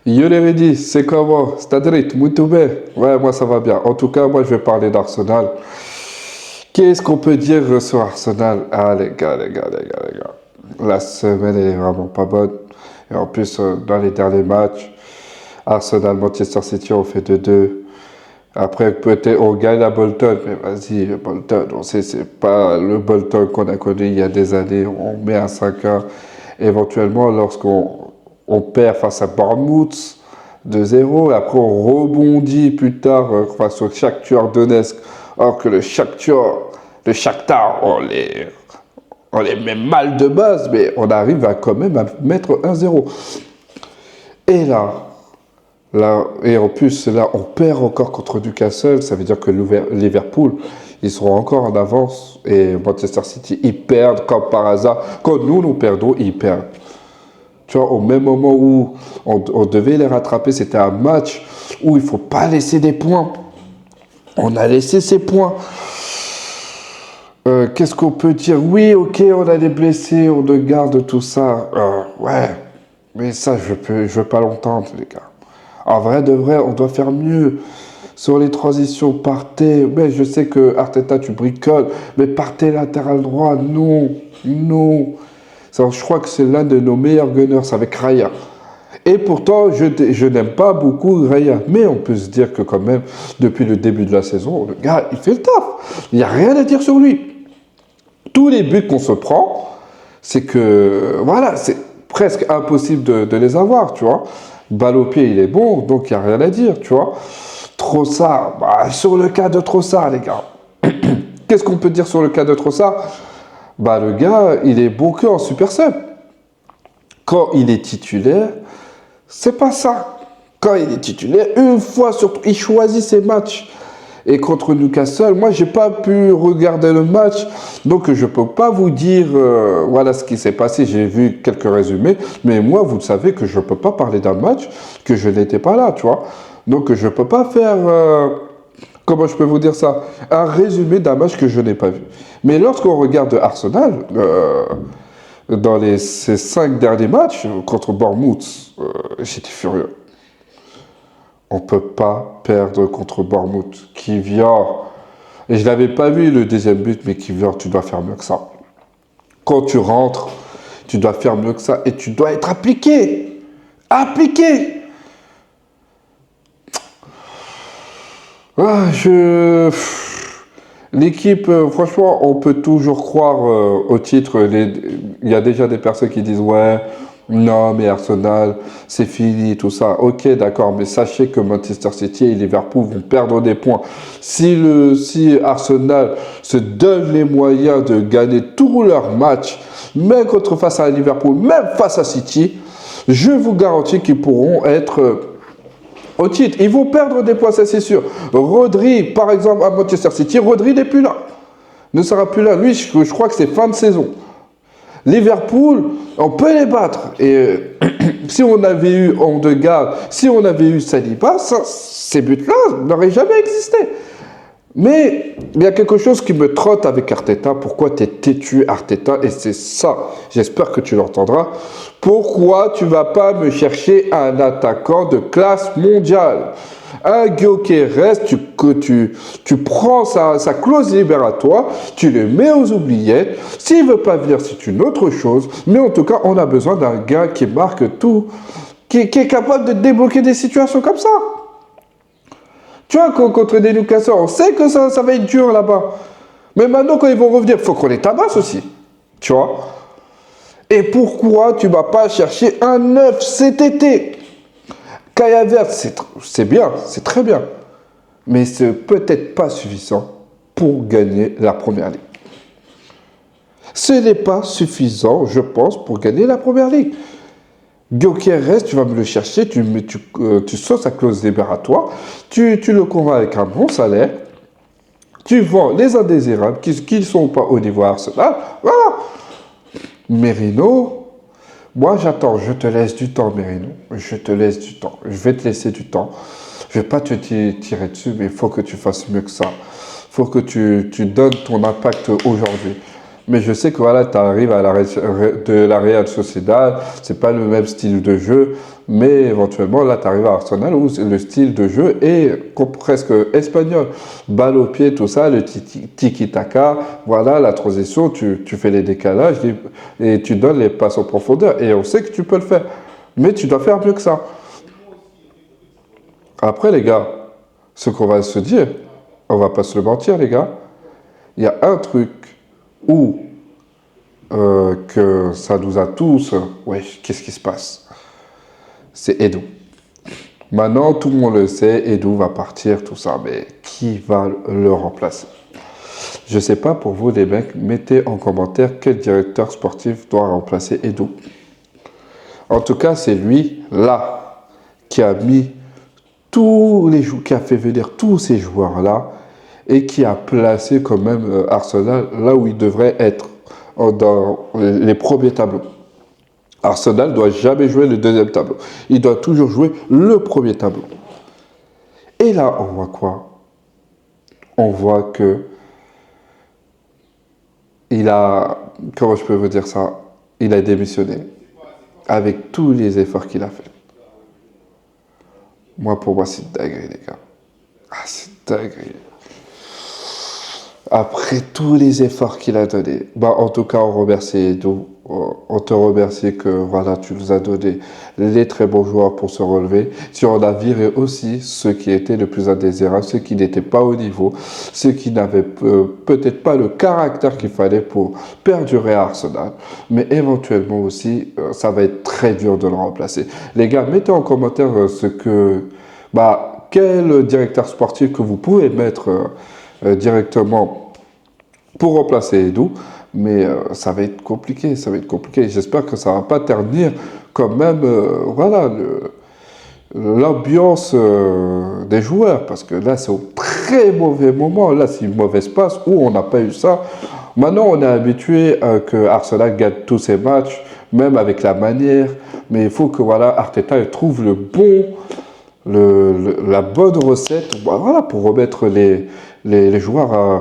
Yo les Redis, c'est comment? Stadrit, muito bem? Ouais, moi ça va bien. En tout cas, moi je vais parler d'Arsenal. Qu'est-ce qu'on peut dire sur Arsenal? Ah les gars, les gars, les gars, les gars. La semaine elle est vraiment pas bonne. Et en plus, dans les derniers matchs, Arsenal, Manchester City, on fait 2-2. Après, peut-être on gagne à Bolton, mais vas-y, Bolton, on sait, c'est pas le Bolton qu'on a connu il y a des années. On met un 5-1. Éventuellement, lorsqu'on perd face à Bournemouth 2-0, et après on rebondit plus tard face au Shakhtar Donetsk, alors que le Shakhtar, on les met mal de base, mais on arrive à quand même à mettre 1-0. Et et en plus, là, on perd encore contre Newcastle. Ça veut dire que Liverpool, ils seront encore en avance. Et Manchester City, ils perdent comme par hasard. Quand nous perdons, ils perdent. Tu vois, au même moment où on devait les rattraper, c'était un match où il ne faut pas laisser des points. On a laissé ces points. Qu'est-ce qu'on peut dire? Oui, ok, on a des blessés, on de garde, tout ça. Ouais, mais ça, je veux pas l'entendre, les gars. En vrai de vrai, on doit faire mieux. Sur les transitions, partez. Mais je sais que Arteta, tu bricoles. Mais partez latéral droit. Non. Non. Ça, je crois que c'est l'un de nos meilleurs gunners avec Raya. Et pourtant, je n'aime pas beaucoup Raya. Mais on peut se dire que quand même, depuis le début de la saison, le gars, il fait le taf. Il n'y a rien à dire sur lui. Tous les buts qu'on se prend, c'est que, voilà, c'est presque impossible de les avoir, tu vois. Balle au pied, il est bon, donc il n'y a rien à dire, tu vois. Trossard, bah, sur le cas de Trossard, les gars. Qu'est-ce qu'on peut dire sur le cas de Trossard? Bah, le gars, il est bon que en super sub. Quand il est titulaire, c'est pas ça. Quand il est titulaire, une fois surtout, il choisit ses matchs. Et contre Newcastle, moi, j'ai pas pu regarder le match, donc je peux pas vous dire voilà ce qui s'est passé. J'ai vu quelques résumés, mais moi, vous savez que je peux pas parler d'un match que je n'étais pas là, tu vois. Donc je peux pas faire comment je peux vous dire ça, un résumé d'un match que je n'ai pas vu. Mais lorsqu'on regarde Arsenal, dans ces 5 derniers matchs contre Bournemouth, j'étais furieux. On ne peut pas perdre contre Bournemouth. Qui vient, et je ne l'avais pas vu le deuxième but, mais qui vient, tu dois faire mieux que ça. Quand tu rentres, tu dois faire mieux que ça et tu dois être appliqué. Appliqué. Ah, L'équipe, franchement, on peut toujours croire au titre. Il y a déjà des personnes qui disent ouais, non, mais Arsenal, c'est fini, tout ça. Ok, d'accord, mais sachez que Manchester City et Liverpool vont perdre des points. Si Arsenal se donne les moyens de gagner tous leurs matchs, même face à Liverpool, même face à City, je vous garantis qu'ils pourront être au titre. Ils vont perdre des points, ça c'est sûr. Rodri, par exemple, à Manchester City, Rodri n'est plus là. Ne sera plus là. Lui, je crois que c'est fin de saison. Liverpool, on peut les battre. Et si on avait eu Odegaard, si on avait eu Saliba, ces buts-là n'auraient jamais existé. Mais il y a quelque chose qui me trotte avec Arteta. Pourquoi tu es têtu, Arteta? Et c'est ça, j'espère que tu l'entendras. Pourquoi tu vas pas me chercher un attaquant de classe mondiale? Un Gyökeres, tu prends sa clause libératoire, tu le mets aux oubliettes. S'il veut pas venir, c'est une autre chose. Mais en tout cas, on a besoin d'un gars qui marque tout, qui est capable de débloquer des situations comme ça. Tu vois, contre des Newcastle, on sait que ça va être dur là-bas. Mais maintenant, quand ils vont revenir, il faut qu'on les tabasse aussi. Tu vois? Et pourquoi tu ne vas pas chercher un neuf cet été? Kai Havertz, c'est bien, c'est très bien. Mais c'est peut-être pas suffisant pour gagner la première ligue. Ce n'est pas suffisant, je pense, pour gagner la première ligue. Gyökeres, tu vas me le chercher, tu sors sa clause libératoire, tu le convaincs avec un bon salaire, tu vends les indésirables qui ne sont pas au niveau Arsenal, voilà. Merino, moi j'attends, je te laisse du temps Merino, je te laisse du temps, je vais te laisser du temps. Je ne vais pas te tirer dessus, mais il faut que tu fasses mieux que ça. Il faut que tu donnes ton impact aujourd'hui. Mais je sais que voilà, tu arrives de la Real Sociedad, c'est pas le même style de jeu. Mais éventuellement, là, tu arrives à Arsenal où le style de jeu est presque espagnol. Balle au pied, tout ça, le tiki-taka, voilà, la transition, tu fais les décalages et tu donnes les passes en profondeur. Et on sait que tu peux le faire. Mais tu dois faire mieux que ça. Après, les gars, ce qu'on va se dire, on va pas se le mentir, les gars, il y a un truc où que ça nous a tous... ouais, qu'est-ce qui se passe? C'est Edu. Maintenant, tout le monde le sait, Edu va partir, tout ça, mais qui va le remplacer? Je sais pas pour vous, les mecs, mettez en commentaire quel directeur sportif doit remplacer Edu. En tout cas, c'est lui, là, qui a mis qui a fait venir tous ces joueurs-là et qui a placé quand même Arsenal là où il devrait être, dans les premiers tableaux. Arsenal ne doit jamais jouer le deuxième tableau. Il doit toujours jouer le premier tableau. Et là, on voit quoi? On voit que il a, comment je peux vous dire ça? Il a démissionné avec tous les efforts qu'il a fait. Moi, pour moi, c'est dingue, les gars. Ah, c'est dingue. Après tous les efforts qu'il a donnés, bah, en tout cas, on remercie Edu. On te remercie que voilà, tu nous as donné les très bons joueurs pour se relever. Tu en as viré aussi ceux qui étaient le plus indésirables, ceux qui n'étaient pas au niveau, ceux qui n'avaient peut-être pas le caractère qu'il fallait pour perdurer à Arsenal. Mais éventuellement aussi, ça va être très dur de le remplacer. Les gars, mettez en commentaire quel directeur sportif que vous pouvez mettre directement pour remplacer Edu. Mais ça va être compliqué, ça va être compliqué. J'espère que ça ne va pas ternir quand même, voilà, l'ambiance des joueurs. Parce que là, c'est au très mauvais moment. Là, c'est une mauvaise passe où on n'a pas eu ça. Maintenant, on est habitué que Arsenal gagne tous ses matchs, même avec la manière. Mais il faut que voilà, Arteta trouve la bonne recette, voilà, pour remettre les joueurs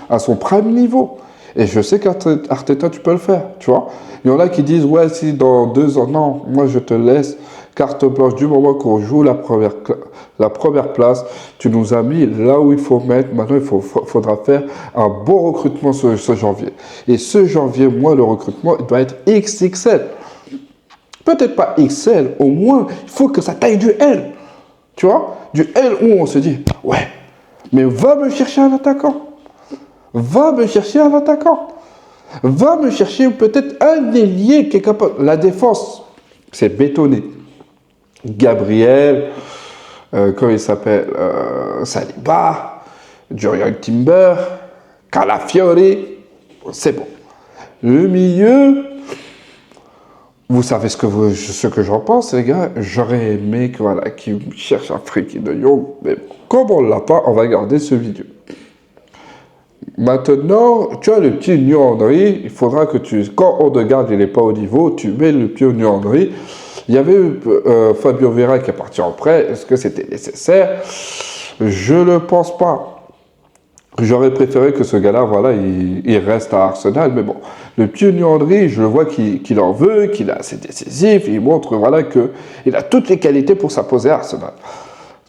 à son prime niveau. Et je sais qu'Arteta, tu peux le faire, tu vois. Il y en a qui disent, ouais, si dans 2 ans, non, moi je te laisse carte blanche du moment qu'on joue la première place. Tu nous as mis là où il faut mettre. Maintenant, faudra faire un bon recrutement ce janvier. Et ce janvier, moi, le recrutement, il doit être XXL. Peut-être pas XL, au moins, il faut que ça taille du L. Tu vois, du L où on se dit, ouais, mais va me chercher un attaquant. Va me chercher un attaquant. Va me chercher peut-être un ailier qui est capable. La défense, c'est bétonné. Gabriel, comment il s'appelle, Saliba, Jurgen Timber, Calafiori, c'est bon. Le milieu, vous savez ce que j'en pense, les gars. J'aurais aimé qu'il cherche un Frenkie de Jong, mais comme on ne l'a pas, on va garder ce vidéo. Maintenant, tu as le petit Henry, il faudra que quand Odegaard il n'est pas au niveau, tu mets le petit Henry. Il y avait Fabio Vieira qui est parti en prêt, est-ce que c'était nécessaire? Je ne pense pas. J'aurais préféré que ce gars-là, voilà, il reste à Arsenal, mais bon. Le petit Henry, je le vois qu'il en veut, qu'il est assez décisif, il montre, voilà, qu'il a toutes les qualités pour s'imposer à Arsenal.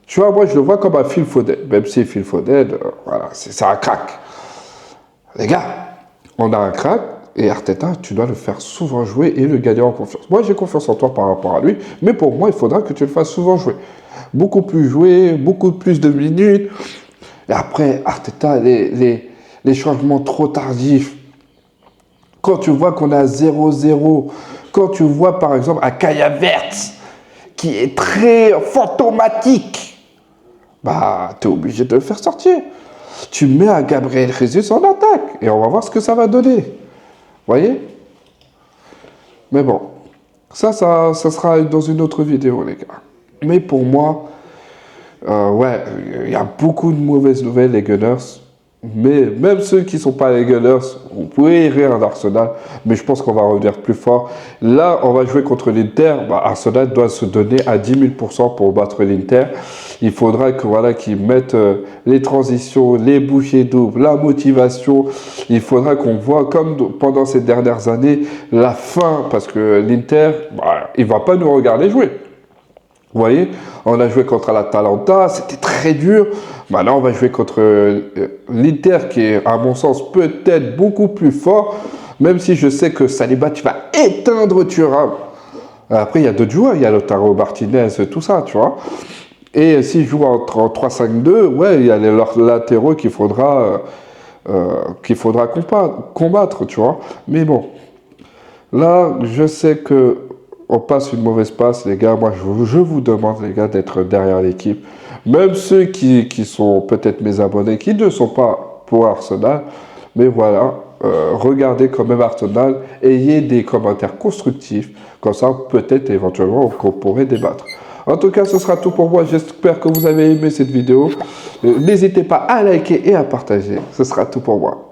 Tu vois, moi, je le vois comme un Phil Foden, même si Phil Foden, voilà, c'est un crack. Les gars, on a un crack, et Arteta, tu dois le faire souvent jouer et le gagner en confiance. Moi, j'ai confiance en toi par rapport à lui, mais pour moi, il faudra que tu le fasses souvent jouer. Beaucoup plus jouer, beaucoup plus de minutes. Et après, Arteta, les changements trop tardifs. Quand tu vois qu'on a 0-0, quand tu vois par exemple un Kai Havertz qui est très fantomatique, bah, tu es obligé de le faire sortir. Tu mets un Gabriel Jesus en attaque et on va voir ce que ça va donner. Vous voyez? Mais bon, ça sera dans une autre vidéo, les gars. Mais pour moi, ouais, il y a beaucoup de mauvaises nouvelles, les Gunners. Mais même ceux qui ne sont pas les Gunners, vous pouvez rire d'Arsenal, mais je pense qu'on va revenir plus fort. Là, on va jouer contre l'Inter. Bah, Arsenal doit se donner à 10 000% pour battre l'Inter. Il faudra que voilà, qu'ils mettent les transitions, les bouchées doubles, la motivation. Il faudra qu'on voit, comme pendant ces dernières années, la fin, parce que l'Inter, bah, il ne va pas nous regarder jouer. Vous voyez, on a joué contre l'Atalanta, c'était très dur. Maintenant, on va jouer contre l'Inter, qui est, à mon sens, peut-être beaucoup plus fort, même si je sais que Saliba, tu vas éteindre Thuram. Après, il y a d'autres joueurs, il y a Lautaro Martinez, tout ça, tu vois. Et s'ils jouent en 3-5-2, ouais, il y a leurs latéraux qu'il faudra combattre, tu vois. Mais bon, là, je sais que on passe une mauvaise passe, les gars. Moi, je vous demande, les gars, d'être derrière l'équipe. Même ceux qui sont peut-être mes abonnés, qui ne sont pas pour Arsenal. Mais voilà, regardez quand même Arsenal. Ayez des commentaires constructifs. Comme ça, peut-être, éventuellement, qu'on pourrait débattre. En tout cas, ce sera tout pour moi. J'espère que vous avez aimé cette vidéo. N'hésitez pas à liker et à partager. Ce sera tout pour moi.